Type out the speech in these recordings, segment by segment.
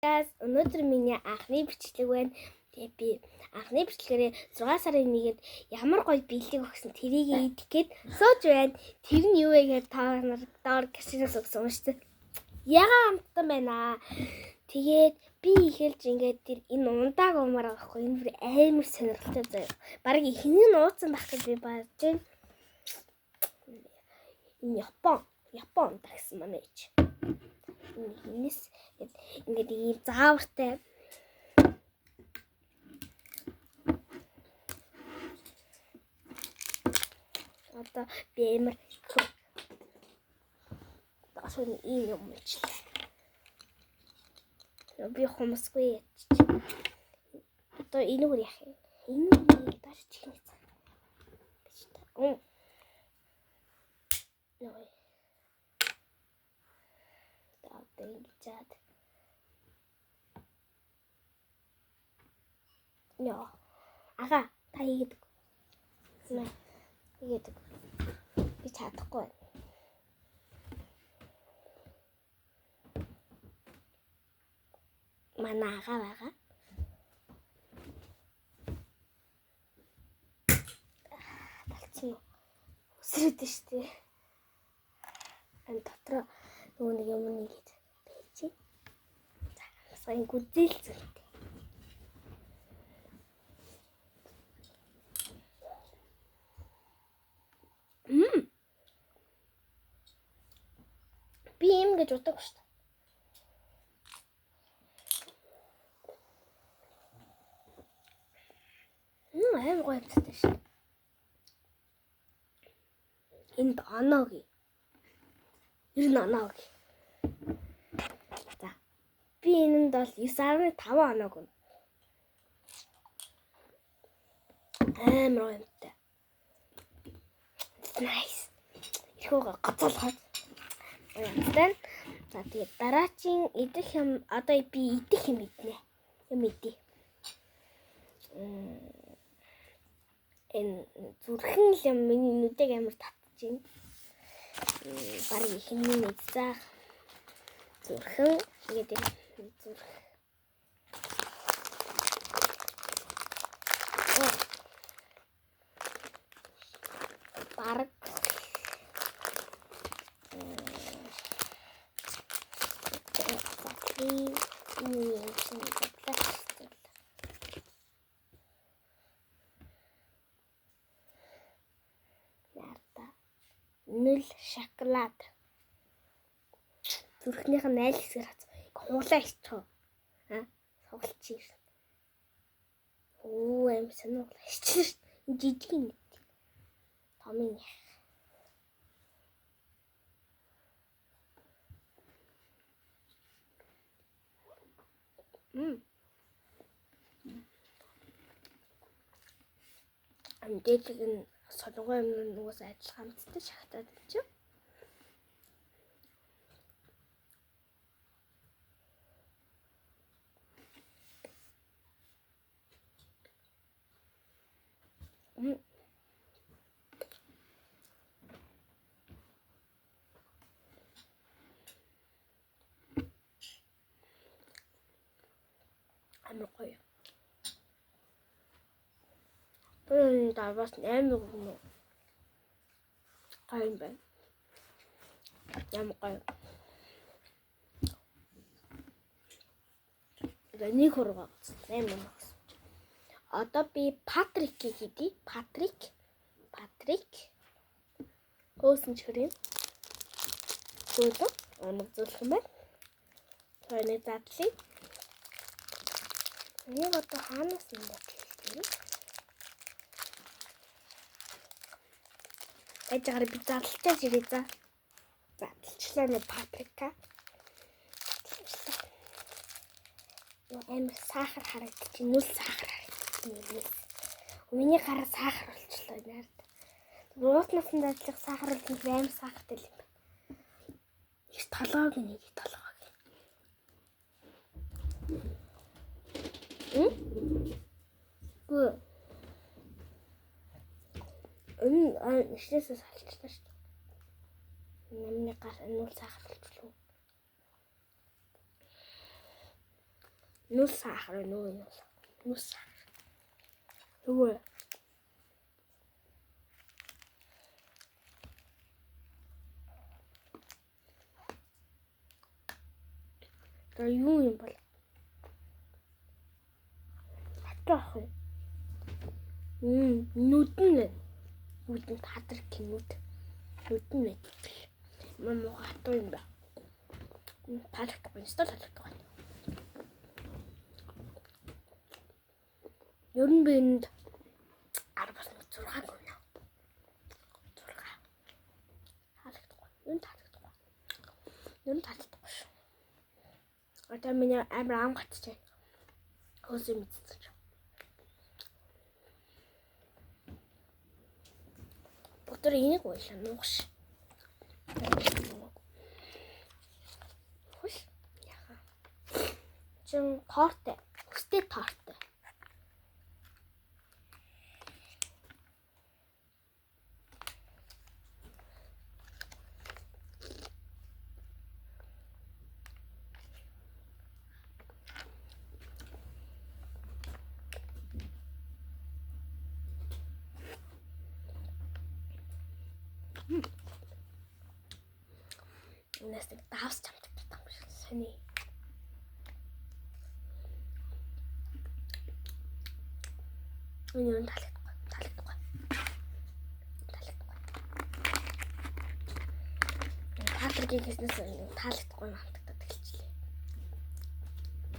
Өнөөдөр миний анхны бичлэг байна. Тэгээ би анхны бичлэгээрээ 6 сарын 1-нд ямар гоё бэлэг өгсөн тэрийг идэх гээд сууж байна. Тэр нь юу вэ гэхээр та нар доор гашинаас өгсөн шүү дээ. Ягаа амттан байна. Тэгээд би ихэлж ингээд тэр энэ ундааг умаар авахгүй. Энэ бүр амар сонирхолтой заяа. Бараг ихний нь ууцсан байх гэж би бодож байна. Энэ Япон гэсэн манай ич. Энэс ингээд ийм заавартай одоо би амар дашгүй ийм юм болчихлоо. Би хумсгүй ячиж. Одоо энэгээр яах юм? Энэ даш чихнэ. Яа. Чад. Яа. Ага, та хийгээд. Нэ. Хийгээд. Би чадахгүй. Манай ага байгаа. Талцсан уу? Өсрөөд штэ. Энэ дотор нөгөө нэг юм нэгээд. Сайн гүзэл зүгт. Би юм гэж утгагүй шүү дээ. Аим гоё амттай шүү дээ. Энд оног. Ер нь оног. Би энэнд бол 9.5 оног өгнө. Амар юмтай. Nice. Ихөөгөө гоцоолгоо. Яасан. За тэгээд дараачийн идэх юм одоо би идэх юм иднэ. Юм идэ. Энэ зүрхэн юм миний нүдэг амар татж байна. Барыг ихний нэг заах. Зүрхэн гэдэг зүрх. Бараг нөл шоколад. Зүрхнийх нь айл хэсгээр хац. Хуулаа иччихв. Сугалчих. Аим сонирхол иччих. Жижиг юм. Томын. Амдээг нь солонгой юм нугас ажиллах хамттай шахтаад чи. Амар гоё. Энэ даваас амар гоё. Гоё юм байна. Ямар гоё. Нэг хурга амар юм. Одоо би Патрикийг хийдий. Патрик. Хөөсөн чөрийн. Зөөлөн. Оног зөөлөх юм байна. Тойны задлыг. Нэг одоо хаанаас юм бэ? Эжгээр би задлчаа ирээ за. Задлчлаа нэг паприка. Амар сахар харагдчих. Нүл сахар харагдчих. Миний гараа сахар болчихлоо нэрд. Руутнаас нь дадлах сахар бол амар сахартай юм байна. Их толгойг нэг толгойг. Гү. Ишнээсээ салчихлаа шүү дээ. Намны гар нүл сахар болчихлоо. Нүс сахар нүү. Нүс сахар. Юу? Тэр юу юм бол? Хатаах юм. Нүдэн. Нүдэн хатар гинүүд. Нүдэн мэд. Мам хатуу юм ба. Таалагдахгүй, стол таалагдахгүй. Ер нь би энд 10 бас 6 гэнэ. 6. Таалагдахгүй. Ер нь таалагдахгүй шүү. Одоо миний амар ам гатчихэ. Хөөс мэдчихэж. Өдөр энийг уйлаа нуугш. Хөөс яха. Чин тортой. Өстэй тортой. Нэстэг давс чамдаг юм шиг сони. Өнөө таалагдахгүй. Таалагдгийг хийснээс таалагдахгүй хамтдад хэлчихлээ.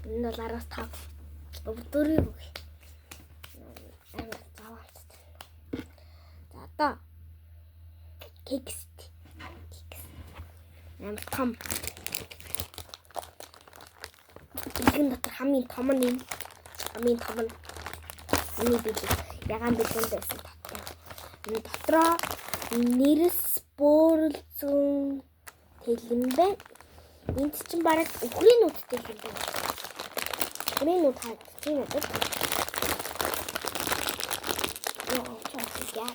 Энэ бол 15. Өвдөрийг үгүй. Амар заваалт. За одоо кекс. Амар том. Игэн дотор хамгийн том нь энэ. Хамгийн том нь миний бэлэг. Ягаан бэлэнд байсан татсан. Энэ дотроо нэрс бөөрөлзөн тэлэн байна. Энд чинь бараг өхрийн нүдтэй юм байна. Өхрийн нүд хатчих юм байна. Яа, чаас яа.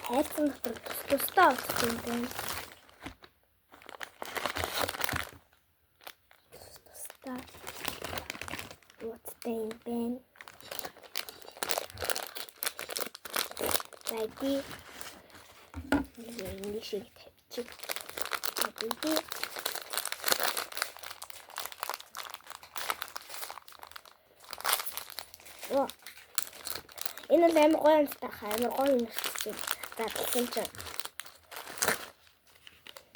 Хайцсан дотор тусдаа олсон юм байна. Тусдаа. Ууттай юм байна. Зайди. Нэг шиг тавьчих. Зайди. Оо. Энэ л амар гоё юм тахаа. Амар гоё юм шиг. Батлсан ч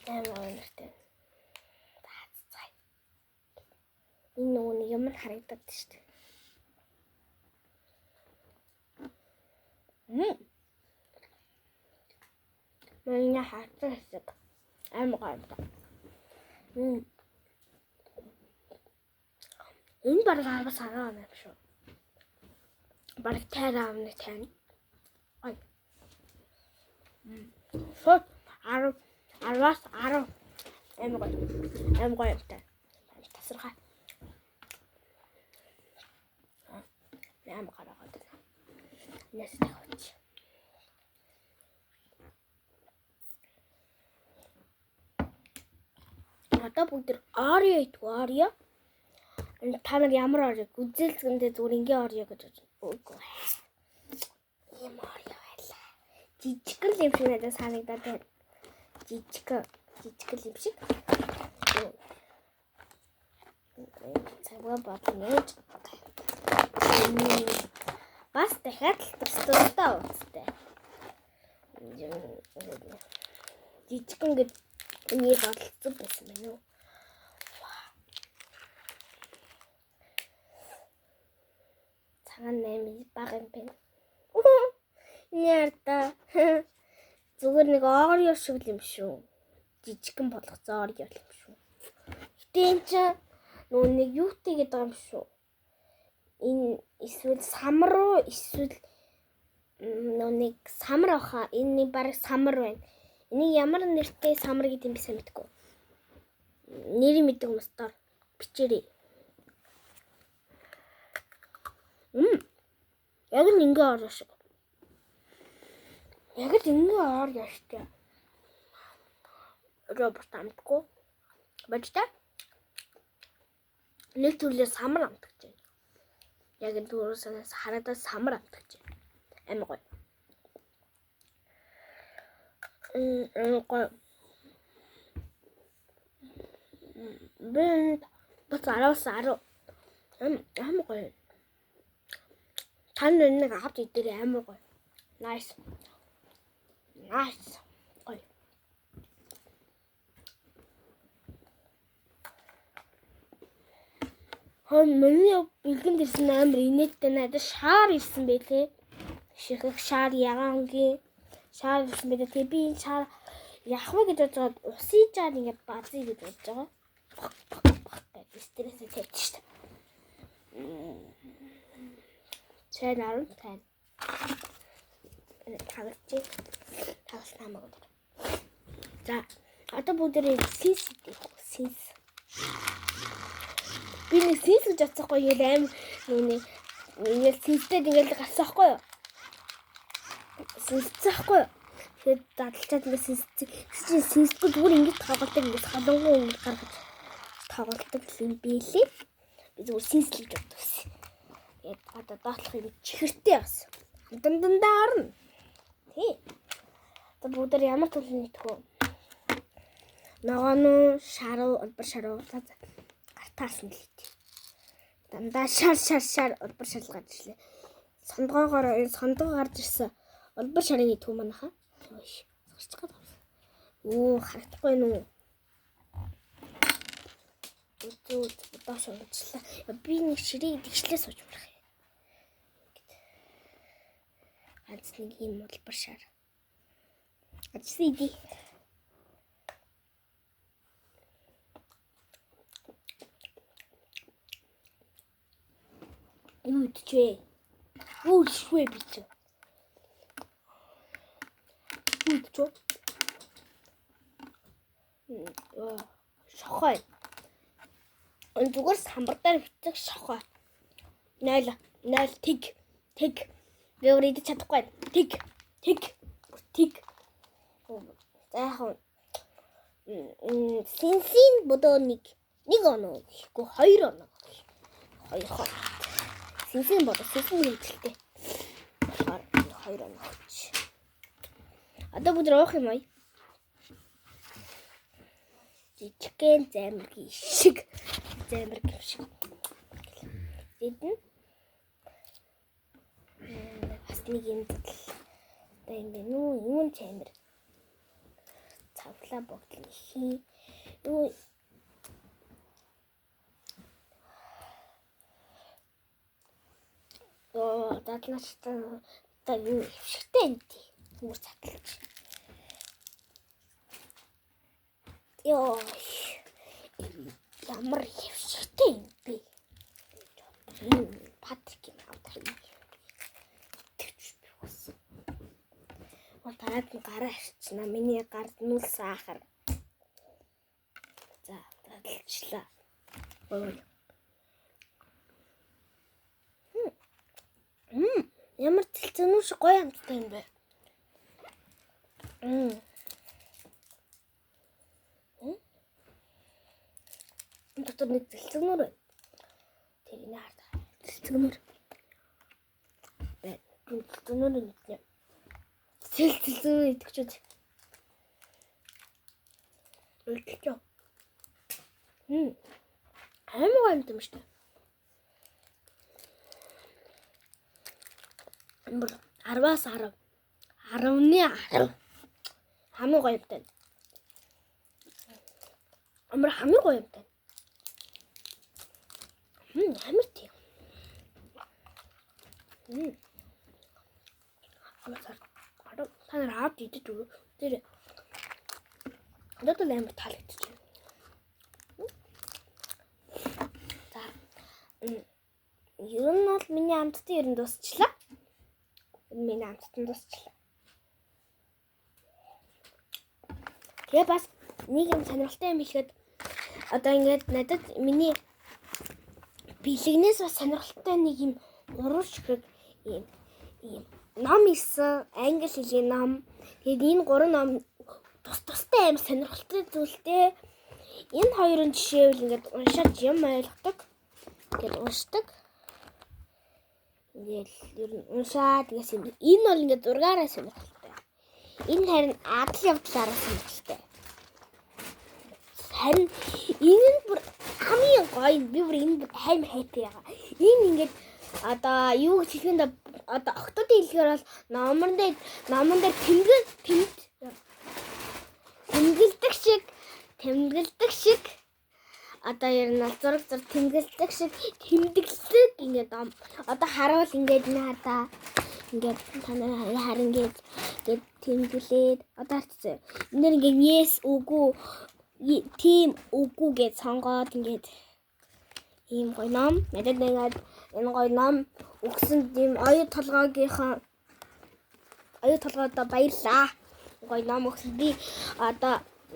амар өнөртэй. Бааццай. Энэ нөгөө юм харагдаад шүү дээ. Миний хатсан хэсэг амар гоё. Энэ бараг аваас хараа юм шүү. Бараг тайраа амны тань. Ой. Шот 10-аас 10 амар гоё юмтай. Тасархай. Амар гараад байна. Яс тавч. Одоо бүгд Орeo идэггүй Орeo. Та нар ямар Орeo үзэлцгэндээ зүгээр ингээ Орeo гэж үгүй. Ийм Орeo байлаа. Жижигхэн юм шиг надад санагдаад байна. Жижигхэн юм шиг. Цагаа бодно. Бас дахиад төстөө уустай. Жижигхэн гэж энийг бодлцсон байсан байна уу? Цагаан 8 бага юм байна. Нярта. Зүгээр нэг Орeo шиг юм шүү. Жижигхэн болгоцсон Орeo юм шүү. Гэтэ энэ чинь нөгөө нэг юутэй гэдэг юм шүү. Энэ эсвэл самар уу эсвэл нөгөө нэг самар баха. Энэ баг самар байна. Энийг ямар нэртэй самар гэдэг юм бэ сайн мэдгүй. Нэрийг мэддэг хүмүүс дор бичээрэй. Яг л ингээ орно шиг. Яг л ингээ орно штэ. Робот амтгүй. Бачта. Нэг төрлөөс самар амтгаж байна. Яг энэ төрөөс хараад самар амтгаж байна. Амин гоё. Гоё. Бэн бас 10-10. Амин гоё. Тань нэг авч идэрээ амар гоё. Nice. Гоё. Миний бэлгэнд ирсэн амар инээдтэй надад шаар ирсэн байлээ. Шихэх шаар ягаангийн шаар ирсэн байлээ. Тэгээ би энэ шаар яах вэ гэж бодоод усын жаар ингээд базъя гэж бодож байгаа. Стрессээ тавьчих шүү дээ. Чайн арам тань. Тагс намайг өдөр. За, одоо бүгдээ синс. Би нэг синс гэж бодсохгүй юм аим нэг синстэй ингээл гарсаахгүй юу? Синстэхгүй. Тэгээд дадлчаад нэг синсгүй зүгээр ингэж тоглолтог ингэж халуугүй ингэж гаргаж тоглолтог юм билээ. Би зүгээр синс гэж бодсон. Тэгээд одоо доотлох юм чихэртэй бас. Дандаа орно. Тий. Одоо бүгд ямар төлөв нэгтэх вэ? Ногоон шаруу, улбар шаруу гартаас нь л ит. Дандаа шар улбар шал гарч ирлээ. Сондгоо гарч ирсэн. Улбар шарын итгүү манаха. Сарч гад. Оо, харагдахгүй нүү. Үгүй доош унчлаа. Би нэг ширээ дэгшлээ сууж барах юм. Ганц нэг юм улбар шар. Ажсан иди. Үтчээ. Үшвэ бич. Үтчөө. Шохой. Он зүгээр самбартаар битэх шохой. 0 тэг. Би өөрөө идэж чадахгүй. Тэг. За яг синсийн бодоо нэг оноо. Гэхдээ 2 оноо. 2. Синсийн бодоо хэмжилтэй. 2 оноо. Одоо бүгд уух юм аа. Жижигхэн замиргийн шиг. Эдэн бас нэг юм одоо юм бэ нүү юм чамир цавлаа богдол хий нүү дадлаачтай одоо юу хөвшигтэй юм тий хүмүүс цатлаж ёо ямар хөвшигтэй юм бэ Патрик юм аа. Тараад гараа арчна. Миний гард нүл сахар. За, дадлчлаа. Ямар тэлцэнүүш гоё амттай юм бэ? Доктор нэг тэлцэнүүр байна. Тэрийг хараа. Тэлцэнүүр. Тэлцэнүүр нэг. Тэлцэнүүр идэвчүүд. Үлдчихё. Аймаг амт юм шүү дээ. Амбар 10-аас 10. 10-10. Хамгийн гоё юмтай. Амар хамгийн гоё юмтай. Амар тийм. Та нар хаад идэж үү? Тэр надад амар таалагдчих. За. Ер нь бол миний амттан ер нь дуусчлаа. Миний амттан дуусчлаа. Тэгээ бас нэг юм сонирхолтой юм хэлэхэд одоо ингээд надад миний бэлэгнээс бас сонирхолтой нэг юм уруу шиг юм ийм ном исэн англи хэлний ном. Тэгээд энэ 3 ном тустай амар сонирхолтой зүйлтэй. Энэ хоёрын жишээвэл ингээд уншаад юм ойлгодог. Тэгээд уншдаг. Ингээд ер нь уншаад тэгээс энэ бол ингээд зургаараа сонирхолтой. Энэ харин адал явдлаараа сонирхолтой. Харин энэ нь бүр хамгийн гоё би бүр энэ хайм хайпи яга. Энэ ингээд одоо юу гэж хэлэхэд одоо октодын хэлгээр бол номон дээр тэмдэглэдэг шиг одоо ер нь зураг тэмдэглэдэг шиг тэмдэглэдэг ингээд одоо харуул ингээд наадаа ингээд танаа харин ингээд тэмдэглээд одоо харцсан. Энд ингээд yes үгүй тийм үгүй гэж сонгоод ингээд ийм гоё ном. Надад ингээд энэ гоё ном өгсөн тийм оюу толгойдоо баярлаа. Гоё ном өгсөн би одоо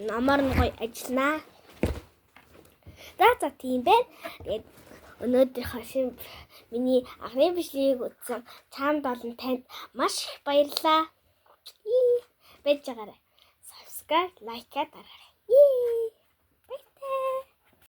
намаар нь гоё ажилланаа. За тийм байна. Тэгээд өнөөдрийнхөө миний анхны бичлэгийг үзсэн чамд олон танд маш их баярлалаа. Байж байгаарай. Subscribe, like дараарай.